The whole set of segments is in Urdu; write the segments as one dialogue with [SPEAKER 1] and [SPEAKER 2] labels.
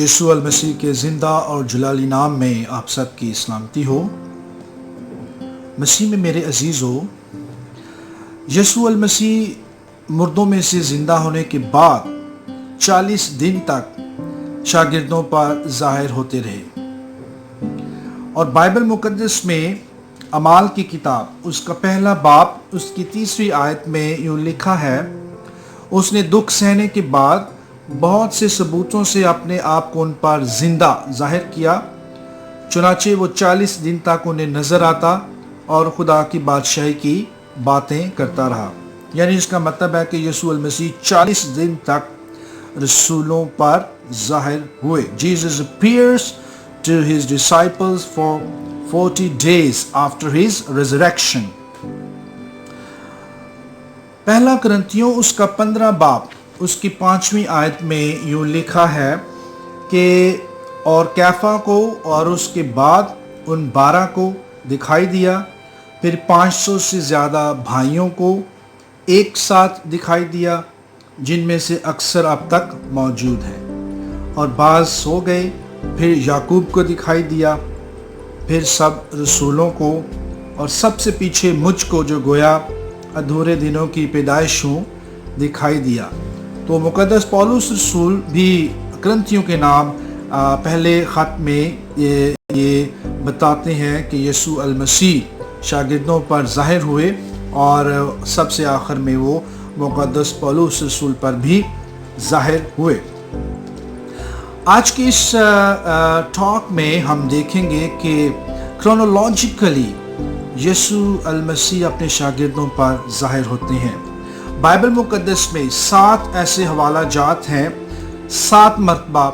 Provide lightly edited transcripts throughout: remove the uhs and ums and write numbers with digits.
[SPEAKER 1] یسوع المسیح کے زندہ اور جلالی نام میں آپ سب کی سلامتی ہو۔ مسیح میں میرے عزیزو، یسوع المسیح مردوں میں سے زندہ ہونے کے بعد 40 دن تک شاگردوں پر ظاہر ہوتے رہے، اور بائبل مقدس میں اعمال کی کتاب اس کا پہلا باب اس کی 3 آیت میں یوں لکھا ہے، اس نے دکھ سہنے کے بعد بہت سے ثبوتوں سے اپنے آپ کو ان پر زندہ ظاہر کیا، چنانچہ وہ 40 دن تک انہیں نظر آتا اور خدا کی بادشاہی کی باتیں کرتا رہا۔ یعنی اس کا مطلب ہے کہ یسوع المسیح 40 دن تک رسولوں پر ظاہر ہوئے۔ Jesus appears to his disciples for 40 days after his resurrection۔ پہلا کرنتھیوں اس کا 15 باب اس کی 5ویں آیت میں یوں لکھا ہے کہ اور کیفا کو اور اس کے بعد ان 12 کو دکھائی دیا، پھر 500 سے زیادہ بھائیوں کو ایک ساتھ دکھائی دیا، جن میں سے اکثر اب تک موجود ہیں، اور بعض سو گئے۔ پھر یعقوب کو دکھائی دیا، پھر سب رسولوں کو، اور سب سے پیچھے مجھ کو جو گویا ادھورے دنوں کی پیدائش ہوں دکھائی دیا۔ تو مقدس پولس رسول بھی کرنتھیوں کے نام پہلے خط میں یہ بتاتے ہیں کہ یسوع المسیح شاگردوں پر ظاہر ہوئے، اور سب سے آخر میں وہ مقدس پولس رسول پر بھی ظاہر ہوئے۔ آج کی اس ٹاک میں ہم دیکھیں گے کہ کرونولوجیکلی یسوع المسیح اپنے شاگردوں پر ظاہر ہوتے ہیں۔ بائبل مقدس میں 7 ایسے حوالہ جات ہیں، 7 مرتبہ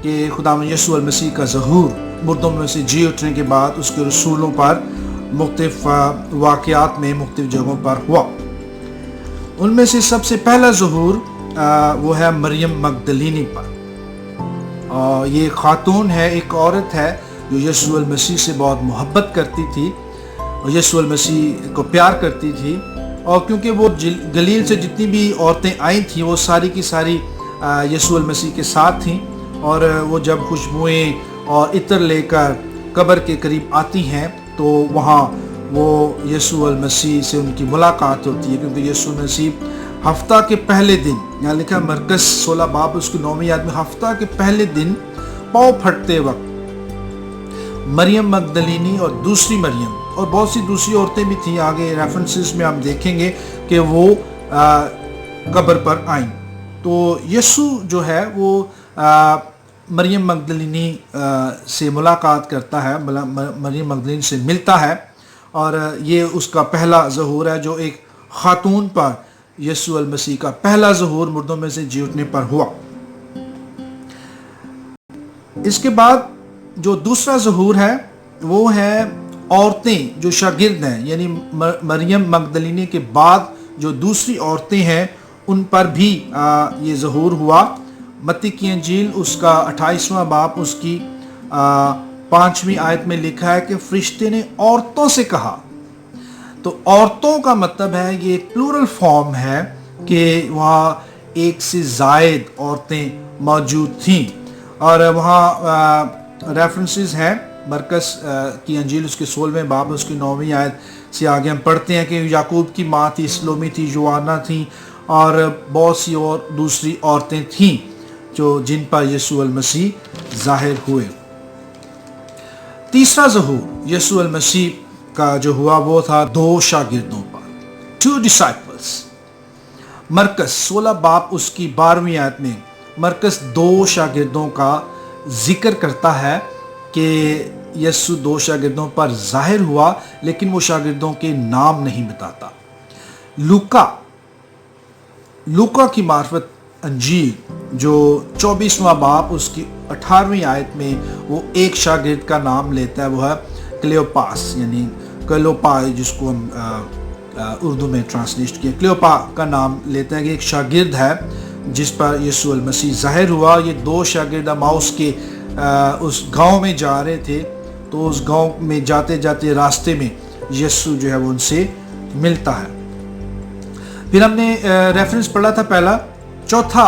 [SPEAKER 1] کہ خداوند یسوع المسیح کا ظہور مردوں میں سے جی اٹھنے کے بعد اس کے رسولوں پر مختلف واقعات میں مختلف جگہوں پر ہوا۔ ان میں سے سب سے پہلا ظہور وہ ہے مریم مگدلینی پر۔ یہ خاتون ہے، ایک عورت ہے جو یسوع المسیح سے بہت محبت کرتی تھی اور یسوع المسیح کو پیار کرتی تھی، اور کیونکہ وہ گلیل سے جتنی بھی عورتیں آئی تھیں وہ ساری کی ساری یسوع المسیح کے ساتھ تھیں، اور وہ جب خوشبوئیں اور عطر لے کر قبر کے قریب آتی ہیں تو وہاں وہ یسوع المسیح سے ان کی ملاقات ہوتی ہے، کیونکہ یسوع المسیح ہفتہ کے پہلے دن، یہاں لکھا مرکز 16 باب اس کی 9ویں آیت میں، ہفتہ کے پہلے دن پاؤں پھٹتے وقت مریم مگدلینی اور دوسری مریم اور بہت سی دوسری عورتیں بھی تھیں، آگے ریفرنسز میں ہم دیکھیں گے کہ وہ قبر پر آئیں۔ تو یسوع جو ہے وہ مریم مگدلینی سے ملاقات کرتا ہے، مریم مگدلینی سے ملتا ہے، اور یہ اس کا پہلا ظہور ہے جو ایک خاتون پر یسوع المسیح کا پہلا ظہور مردوں میں سے جی اٹھنے پر ہوا۔ اس کے بعد جو دوسرا ظہور ہے وہ ہے عورتیں جو شاگرد ہیں، یعنی مریم مگدلینی کے بعد جو دوسری عورتیں ہیں ان پر بھی یہ ظہور ہوا۔ متی کی انجیل اس کا 28واں باب اس کی 5ویں آیت میں لکھا ہے کہ فرشتے نے عورتوں سے کہا۔ تو عورتوں کا مطلب ہے یہ ایک پلورل فارم ہے کہ وہاں ایک سے زائد عورتیں موجود تھیں، اور وہاں ریفرنسز ہیں مرکز کی انجیل اس کے 16ویں باب اس کی 9ویں آیت سے آگے ہم پڑھتے ہیں کہ یعقوب کی ماں تھی، سلومی تھی، جوانا تھی، اور بہت سی اور دوسری عورتیں تھیں جو جن پر یسوع المسیح ظاہر ہوئے۔ تیسرا ظہور یسوع المسیح کا جو ہوا وہ تھا 2 شاگردوں پر، 2 disciples۔ مرکز 16 باب اس کی 12ویں آیت میں مرکز 2 شاگردوں کا ذکر کرتا ہے کہ یسوع 2 شاگردوں پر ظاہر ہوا، لیکن وہ شاگردوں کے نام نہیں بتاتا۔ لوکا کی معرفت انجیل جو 24واں باب اس کی 18ویں آیت میں وہ ایک شاگرد کا نام لیتا ہے، وہ ہے کلیوپاس، یعنی کلیوپا، جس کو ہم اردو میں ٹرانسلیٹ کیا، کلیوپا کا نام لیتا ہے کہ ایک شاگرد ہے جس پر یسوع المسیح ظاہر ہوا۔ یہ 2 شاگرد اماؤس کے اس گاؤں میں جا رہے تھے، تو اس گاؤں میں جاتے جاتے راستے میں یسوع جو ہے وہ ان سے ملتا ہے۔ پھر ہم نے ریفرنس پڑھا تھا پہلا، چوتھا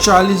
[SPEAKER 1] 40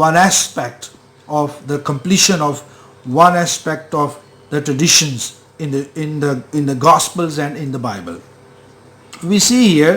[SPEAKER 1] one aspect of the completion of one aspect of the traditions in the Gospels and in the Bible. We see here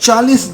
[SPEAKER 1] 40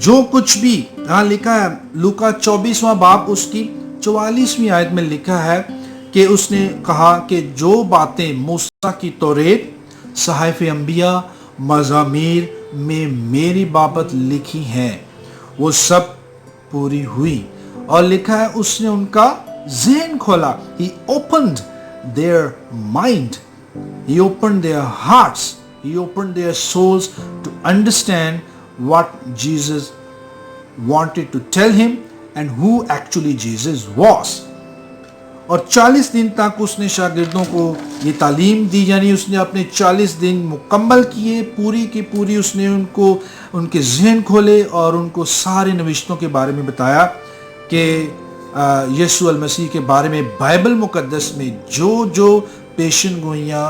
[SPEAKER 1] جو کچھ بھی یہاں لکھا ہے لوکا 24واں باب اس کی 44ویں آیت میں لکھا ہے کہ اس نے کہا کہ جو باتیں موسیٰ کی توریت صحائف انبیاء مزامیر میں میری بابت لکھی ہیں وہ سب پوری ہوئی، اور لکھا ہے اس نے ان کا ذہن کھولا. He opened their mind, he opened their hearts, he opened their souls to understand what Jesus wanted to tell him and who actually Jesus was. اور 40 دن تک اس نے شاگردوں کو یہ تعلیم دی، یعنی اس نے اپنے 40 دن مکمل کیے، پوری کی پوری اس نے ان کے ذہن کھولے اور ان کو سارے نوشتوں کے بارے میں بتایا کہ یسوع المسیح کے بارے میں بائبل مقدس میں جو پیشن گوئیاں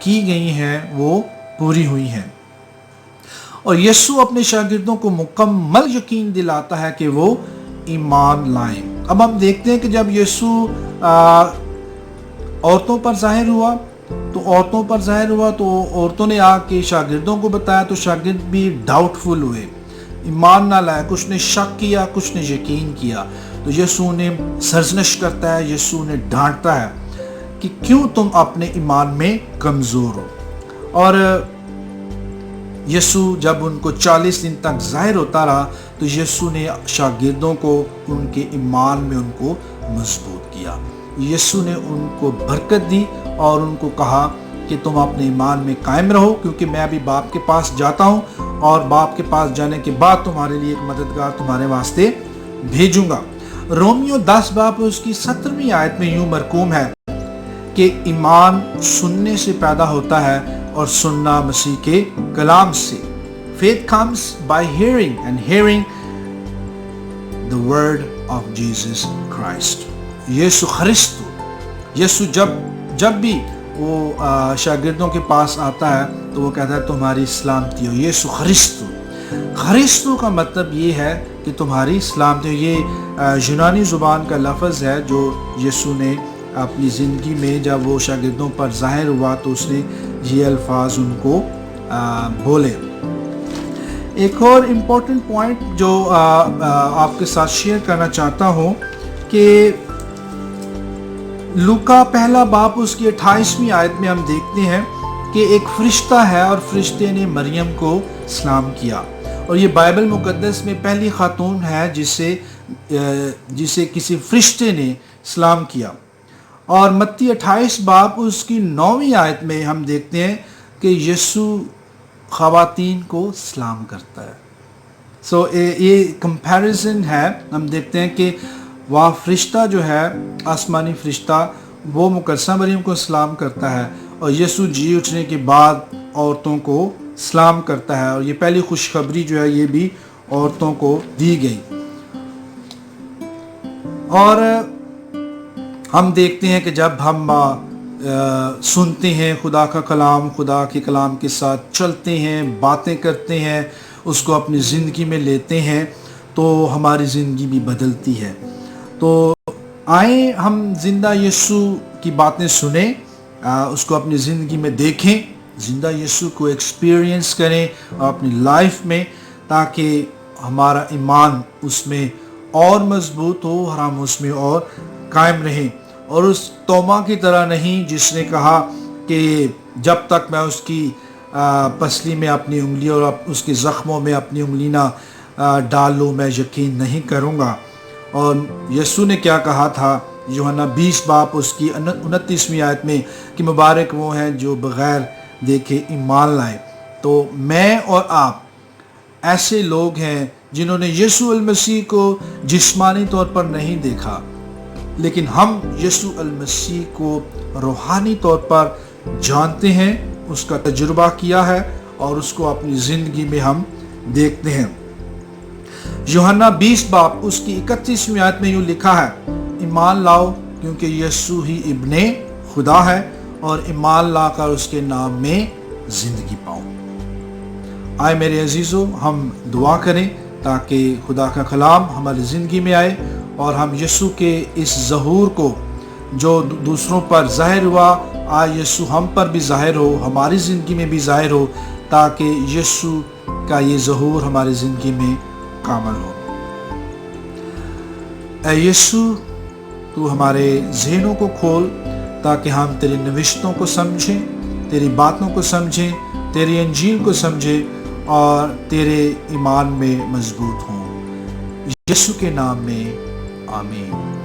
[SPEAKER 1] کی گئی ہیں وہ پوری ہوئی ہیں. اور یسوع اپنے شاگردوں کو مکمل یقین دلاتا ہے کہ وہ ایمان لائیں. اب ہم دیکھتے ہیں کہ جب یسوع عورتوں پر ظاہر ہوا تو عورتوں نے آ کے شاگردوں کو بتایا تو شاگرد بھی ڈاؤٹ فل ہوئے، ایمان نہ لائے، کچھ نے شک کیا کچھ نے یقین کیا. تو یسوع نے سرزنش کرتا ہے، یسوع نے ڈانٹتا ہے کہ کیوں تم اپنے ایمان میں کمزور ہو. اور یسوع جب ان کو 40 دن تک ظاہر ہوتا رہا تو یسوع نے شاگردوں کو ان کے ایمان میں ان کو مضبوط کیا. یسوع نے ان کو برکت دی اور ان کو کہا کہ تم اپنے ایمان میں قائم رہو، کیونکہ میں ابھی باپ کے پاس جاتا ہوں اور باپ کے پاس جانے کے بعد تمہارے لیے ایک مددگار تمہارے واسطے بھیجوں گا. رومیو 10 باب اس کی 17ویں آیت میں یوں مرقوم ہے کہ ایمان سننے سے پیدا ہوتا ہے اور سننا مسیح کے کلام سے. Faith comes by hearing and hearing the word of Jesus Christ. یسوع جب بھی وہ شاگردوں کے پاس آتا ہے تو وہ کہتا ہے تمہاری سلامتی ہو. یسوع خریستو کا مطلب یہ ہے کہ تمہاری سلامتی ہو. یہ یونانی زبان کا لفظ ہے جو یسوع نے اپنی زندگی میں جب وہ شاگردوں پر ظاہر ہوا تو اس نے یہ الفاظ ان کو بولے. ایک اور امپورٹنٹ پوائنٹ جو آپ کے ساتھ شیئر کرنا چاہتا ہوں کہ لوکا پہلا باب اس کی 28ویں آیت میں ہم دیکھتے ہیں کہ ایک فرشتہ ہے اور فرشتے نے مریم کو سلام کیا، اور یہ بائبل مقدس میں پہلی خاتون ہے جسے کسی فرشتے نے سلام کیا. اور متی 28 باب اس کی 9ویں آیت میں ہم دیکھتے ہیں کہ یسوع خواتین کو سلام کرتا ہے. سو یہ کمپیریزن ہے. ہم دیکھتے ہیں کہ وہاں فرشتہ جو ہے آسمانی فرشتہ وہ مقدسہ مریم کو سلام کرتا ہے اور یسوع جی اٹھنے کے بعد عورتوں کو سلام کرتا ہے، اور یہ پہلی خوشخبری جو ہے یہ بھی عورتوں کو دی گئی. اور ہم دیکھتے ہیں کہ جب ہم سنتے ہیں خدا کا کلام، خدا کے کلام کے ساتھ چلتے ہیں، باتیں کرتے ہیں، اس کو اپنی زندگی میں لیتے ہیں تو ہماری زندگی بھی بدلتی ہے. تو آئیں ہم زندہ یسوع کی باتیں سنیں، اس کو اپنی زندگی میں دیکھیں، زندہ یسوع کو ایکسپیرینس کریں اپنی لائف میں، تاکہ ہمارا ایمان اس میں اور مضبوط ہو اور ہم اس میں اور قائم رہیں. اور اس توما کی طرح نہیں جس نے کہا کہ جب تک میں اس کی پسلی میں اپنی انگلی اور اس کے زخموں میں اپنی انگلی نہ ڈال لوں میں یقین نہیں کروں گا. اور یسوع نے کیا کہا تھا یوحنا 20 باب اس کی 29ویں آیت میں کہ مبارک وہ ہیں جو بغیر دیکھے ایمان لائے. تو میں اور آپ ایسے لوگ ہیں جنہوں نے یسوع المسیح کو جسمانی طور پر نہیں دیکھا، لیکن ہم یسوع المسیح کو روحانی طور پر جانتے ہیں، اس کا تجربہ کیا ہے اور اس کو اپنی زندگی میں ہم دیکھتے ہیں. یوحنا 20 باب اس کی 31ویں آیت میں یوں لکھا ہے ایمان لاؤ کیونکہ یسوع ہی ابن خدا ہے اور ایمان لا کر اس کے نام میں زندگی پاؤ. آئے میرے عزیزو ہم دعا کریں تاکہ خدا کا کلام ہماری زندگی میں آئے اور ہم یسوع کے اس ظہور کو جو دوسروں پر ظاہر ہوا آج یسوع ہم پر بھی ظاہر ہو، ہماری زندگی میں بھی ظاہر ہو، تاکہ یسوع کا یہ ظہور ہماری زندگی میں کامل ہو۔ اے یسوع، تو ہمارے ذہنوں کو کھول تاکہ ہم تیری نوشتوں کو سمجھیں، تیری باتوں کو سمجھیں، تیری انجیل کو سمجھیں اور تیرے ایمان میں مضبوط ہوں۔ یسوع کے نام میں آمین۔